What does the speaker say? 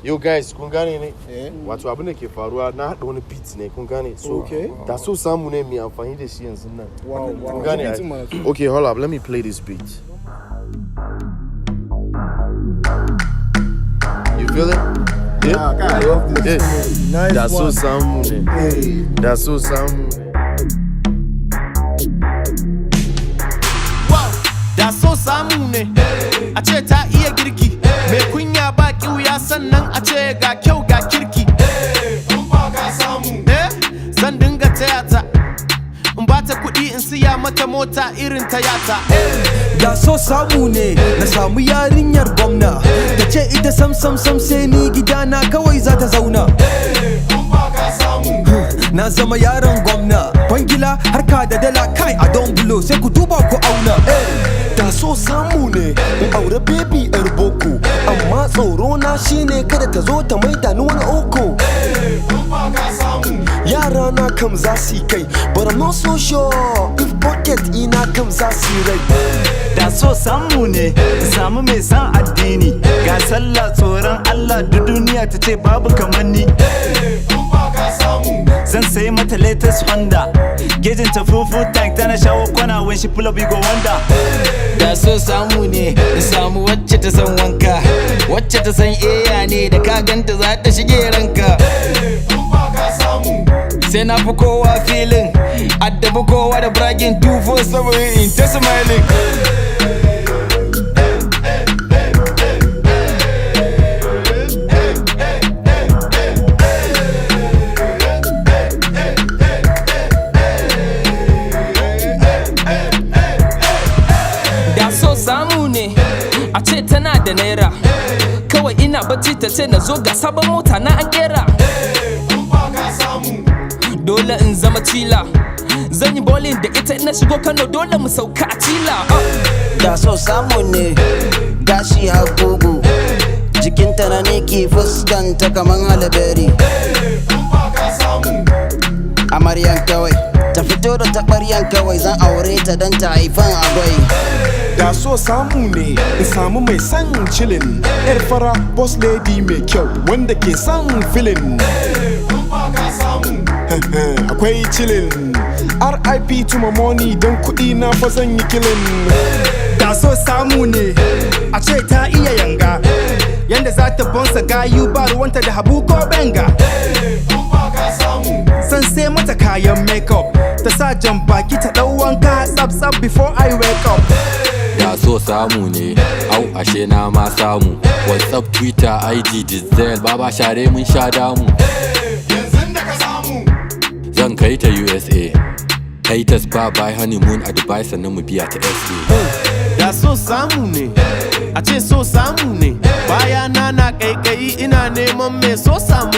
Yo guys, kun gane ne? Wato abin da ke faruwa na hada wani beat ne, kun gane? So da so samu ne mi amfani da shi yanzu nan. Kun gane? Okay, hold up, let me play this beat. You feel it? Yeah, I love this. Nice. That's so Samu ne. That's so Samu. Wow, that's so Samu ne. A ce ta iya girki. Me kunya ba kiwuya sannan a ce ga kyau ga kirki. In ba ka samu. Zan dinga taya ta. In ba ta kuɗi in siya mata mota irin ta yata. Da so samu ne na samu yarinyar gwamna. Ta ce ita sam sai ni gidana kawai za ta zauna. In ba ka samu. Na zama yaron gwamna. Bangila harka da dala kai a don bulo sai ku duba ku auna. Da so samu ne in aure baby yar boko, amma tsoro na shine kada ta zo ta maida ni wani oko. Yara na kam za su kai, but I'm not so sure if pocket ina kam za su rai. Da so samu ne samu mai san addini, ga sallah tsoron Allah da duniya ta ce babu kamar ni. Zan sayi mata latest Honda, gejin ta fufu tank tana shawo kwana when she pull up you go wonder. Da so samu ne samu wacce ta san wanka, wacce ta san eya ne da ka ganta za ta shige ranka. Sai na fi kowa filin, addabi kowa da bragging 247 in ta smiling. Samu ne a ce tana da naira, kawai ina bacci ta ce na zo ga sabon mota na an kera. Dole in zama cila, zan yi bowling da ita ina shigo Kano dole mu sauka a cila. Da so samu ne gashi hagugu, jikinta na neki fuskanta kaman halaberi. Amaryan kawai ta fito da taɓaryan kawai, zan aure ta don ta haifan agwai. Da so samu ne in samu mai san chillin, yar fara boss lady mai kyau wanda ke san filin. Akwai chillin, RIP to my money don kuɗi na fa zan yi killing. Da so samu ne a ce ta iya yanga, yanda za ta bonsa gayu ba ruwanta da habu ko benga. San sai mata kayan makeup, ta sa jan baki ta ɗau wanka tsab before I wake up. Da so samu ne, au ashe na ma samu. WhatsApp, Twitter, IG, Dizel, baba share mun sha damu. Zan kai ta USA, haters bye honeymoon a Dubai sannan mu biya ta SA. Da so samu ne, a ce so samu ne. Baya na kaikayi ina neman me so samu